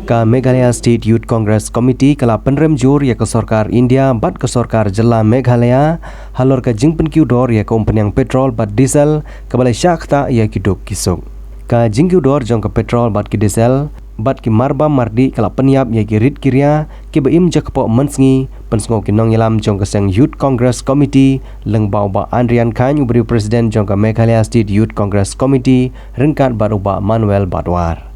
Ka Meghalaya State Youth Congress Committee kala penrem jur ya ke Sarkar India bat ke Sarkar Jilla Meghalaya halor ka jingpen kiu dor ya ke umpenyang petrol bat diesel ke balai syakta ya kiduk kisuk. Ka jingkiu dor jong ke petrol bat ki diesel bat ki marba mardi kala penyap ya ki rit kiria ki beim jakpo mensngi pensngo ki nong yalam jong ke Seng Youth Congress Committee leng bau ba Andrian Khan ubri Presiden jong ke Meghalaya State Youth Congress Committee rengkat baru ba Manuel Badwar.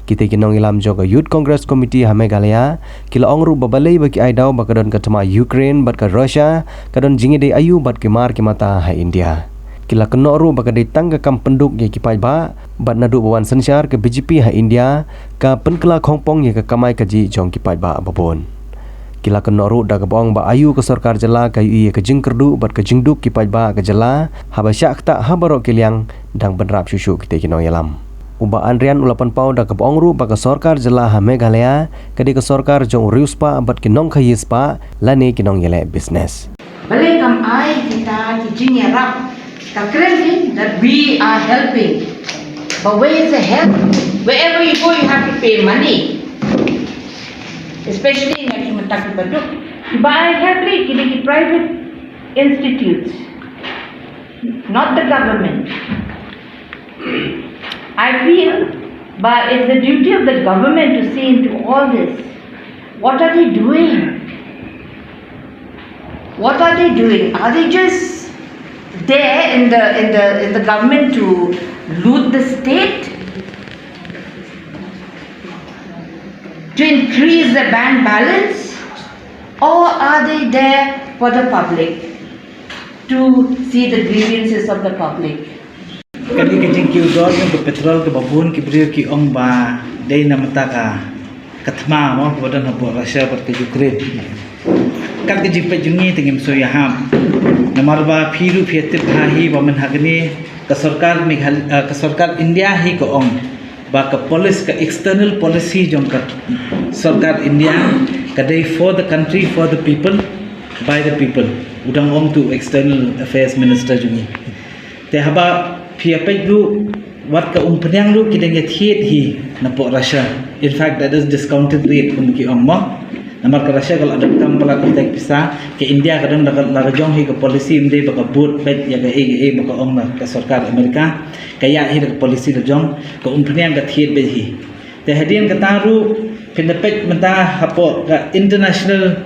Kita kinong ilam jong ke Youth Congress Committee ha Meghalaya kila ongru babalai bagi aidau bakadon ke tema Ukraine bat ke Russia kadon jingide ayu bat ki mar ki mata ha India. Kila kenoru bakadai tangga kam penduk ye ki pai ba bat nadu bawan sensyar ke BJP ha India ka penkela khongpong ye ke kamai kaji jong ki pai ba babon. Kila kenoru da ke bong ba ayu ke Sarkar Jela ka yu ye ke jingkerdu bat ke jingduk ki pai ba ke Jela ha ba syak tak ha barok kiliang dang benrap susu kita kinong yalam. Uba Andrian ulapan pau da ke bong ru ba ke Sarkar Jela ha Meghalaya kadi ke Sarkar jong riuspa bat kinong khayispa lani kinong yele business. Balai kam ai kita kijing yarap calculating that we are helping. But where is the help? Wherever you go, you have to pay money. Especially in Nakimataki Baduk. By helping the private institutes, not the government. I feel, but it's the duty of the government to see into all this. What are they doing? What are they doing? Are they just there in the government to loot the state, to increase the bank balance, or are they there for the public, to see the grievances of the public? Kali kejing kiu dor ke petrol ke babun ke brio ki ong ba dei namata ka katma mo bodan habo Russia per ke Ukraine kat ke jipe jungi tingim so yaham namarba phiru phietir thahi bamen hagni ka sarkar Meghalaya ka sarkar India hi ko ong ba ka policy ka external policy jong ka sarkar India ka dei for the country, for the people, by the people udang ong tu external affairs minister jungi te haba phiapek lu wat ka umpenyang lu kideng yathiet hi na po Russia. In fact, that is discounted rate kun ki ong mo namar ka Russia kal adam kam pala tek pisa ke India kadang la jong hi ka policy inde baka boot bet ya ga e baka ong na ka sarkar Amerika kaya hi ka policy la jong ka umpenyang ka thiet be hi te hadien ka taru pinapek menta hapo ka international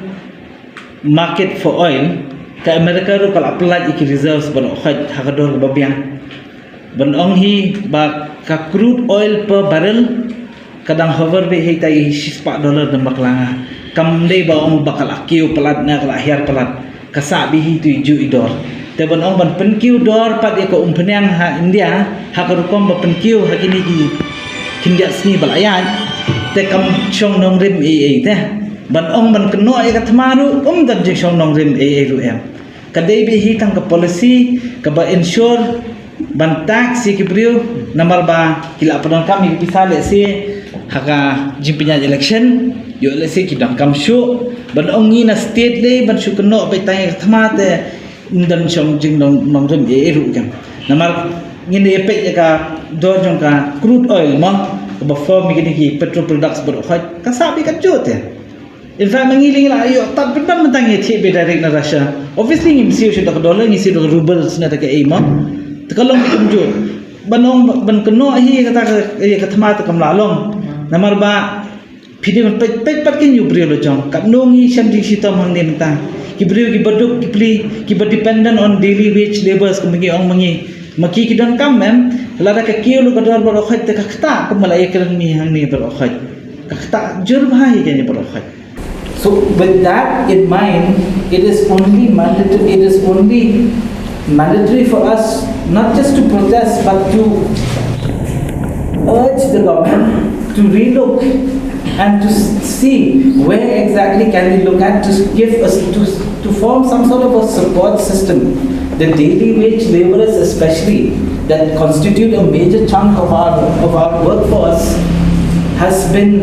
market for oil ka Amerika ru kal apply iki reserves ban khat hakador ka babiang ban ong hi ba ka crude oil per barrel kadang hover be hi tai $6 dan baklanga kam dei ba ong bakal akiu pelat na kala akhir pelat kasa bi hi tu ju idor te ban ong ban penkiu dor pat ko umpenyang ha India ha ka rukom ba penkiu ha kini ki kindia sni balayan te kam chong nong rim e te ban ong ban keno ai ka thmaru dan je chong nong rim e ru em ka dei bi hi tang ka policy ka ba ensure ban tax si kibrio namar ba kila padon kami bisa le si haka jimpinya election yo le si kidang kam shu ban ongi na state le ban shu keno be tai thmate dan chong jing nong rem e ru kan namar ngini epe ka do jong ka crude oil mo ba form ngini ki petrol products ber khat ka sabi ka jote in fact mangiling la ayo tat pendam mentang ye thi be direct na Russia obviously ngim siu shu tak dollar ngisi do rubles na ta ke e mo tekalong ikumjo banong ban keno hi kata ka thma ta kam lalong namar ba phidi ban pet pat kin yu brio lo jong kat nongi sham ji sitom hang nim ta ki brio ki baduk ki pli ki ba dependent on daily wage laborers ko mangi ong mangi maki ki don kam mem lara ka kiu lo kadar ba khat ta khta ko malai kan mi hang ni ba khat ka khta jur bhai ke ni ba khat. So with that in mind, it is only mandatory for us not just to protest but to urge the government to relook and to see where exactly can we look at to give us to form some sort of a support system. The daily wage laborers especially that constitute a major chunk of our workforce has been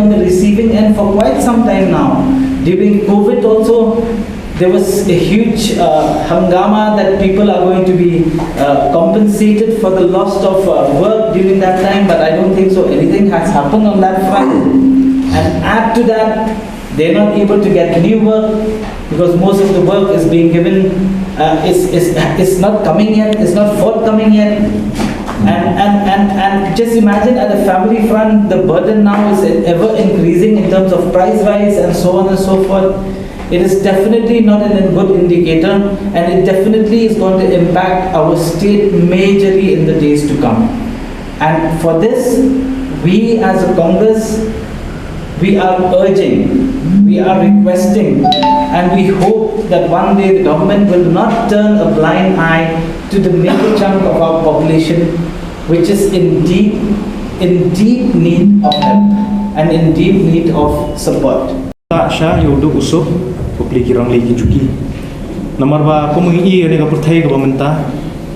on the receiving end for quite some time now. During COVID also there was a huge hangama that people are going to be compensated for the loss of work during that time, but I don't think so. Anything has happened on that front. And add to that, they're not able to get new work because most of the work is being given, is not coming yet, is not forthcoming yet. And just imagine at the family front, the burden now is ever increasing in terms of price rise and so on and so forth. It is definitely not a good indicator, and it definitely is going to impact our state majorly in the days to come. And for this, we as a Congress, we are urging, we are requesting, and we hope that one day the government will not turn a blind eye to the major chunk of our population, which is in deep need of help and in deep need of support. Sya yudu usuk popli kirang lagi juki. Nomor ba komungi ini kapur thai ke pemerintah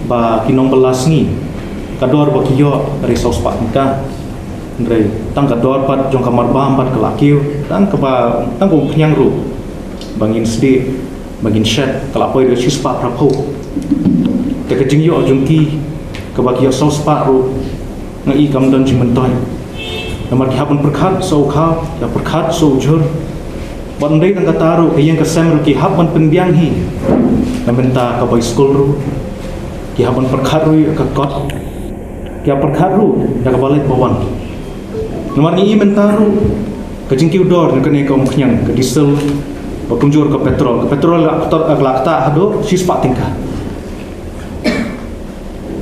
ba kinong belas ni kador ba kiyo resource pak kita. Ndrei tang kador pat jong kamar bam pat kelakiu dan keba tang ko penyang ru bangin sdi bangin shed kelapoi de sispa prapo. Te kejing yo jungki keba kiyo sos pak ru ngai kam dan cimentoy. Nomor kihapan perkhat so kha ya perkhat so jur bandai tang kataru yang kesem ru kihapan penbiang hi namenta ka boy school ru kihapan perkhat ru ka kot kia perkhat ru ya ka balai bawan nomor ni mentaru ka jingkiu dor ka ne ka mkhnyang ka diesel ba kunjur ka petrol la ta hado sispa tingka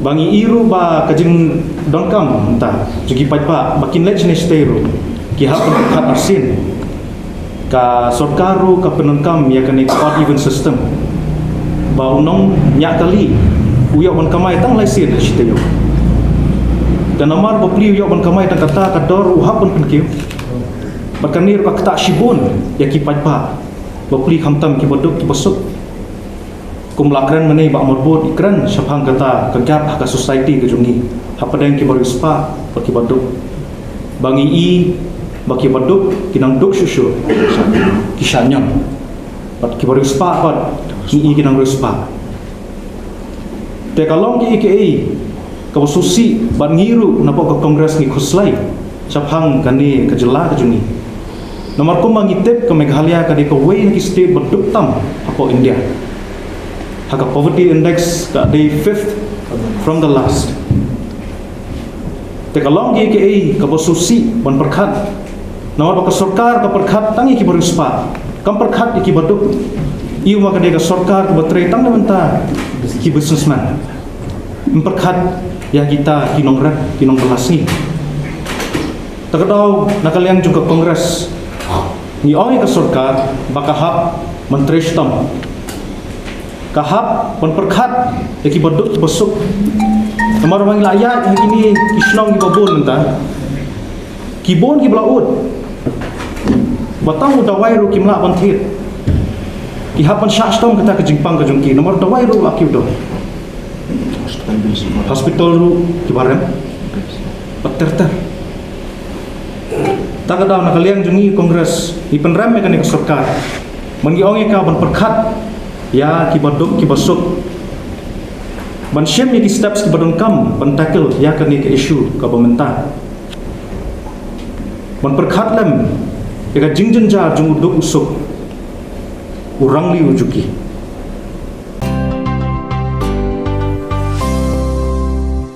bangi iru ba ka jing dongkam ta jugi paipa makin lech ne steru kihapan perkhat arsin ka sorkaru ka penungkam ya kene odd even system ba unong nya kali uyak ban kamai tang laisin siteyo dan nomor bopli uyak ban kamai tang kata kador uhap pun penkiu bakanir ba kata shibun ya ki paipa bopli khamtam ki bodok ki bosuk kumlakran mane ba morbot ikran syapang kata kegap ka society ke jungi hapadang ki borispa ki bodok bangi i baki baduk kinang duk susu kisahnya bat kibaru spa bat ki kinang ruspa te kalong ki ke ka susi bat ngiru napa ka kongres ni khuslai chaphang kani ka jela ka juni nomor ko mangitep ka Meghalaya ka de ka way ki state baduk tam apa India haka poverty index ka de 5th from the last te kalong ki ke ka susi ban perkhat nomor baka sarkar ka perkhat tangi ki borispa kam perkhat ki baduk iu maka de ka sarkar ka batre tang namenta ki businessman perkhat ya kita kinong rat kinong belasi takadau nakalian juga kongres ni oi ka sarkar baka hap menteri stam kahap pon perkhat ki baduk besuk nomor bang layat ini kisnong ki babon menta kibon ki blaud batang dawai ru kimla banthir ki hapan shastong kata ke jingpang ke jungki nomor dawai ru aki do hospital ru ki barem paterta takada na kaliang jungi kongres ipenram me kan ke sarkar mangi onge ka ban perkhat ya ki baduk ki basuk ban shem ki steps ki badon kam ban tackle ya kan ke issue ka pemerintah ban perkhat lem eka jingjen jar jung uduk usuk urang liu juki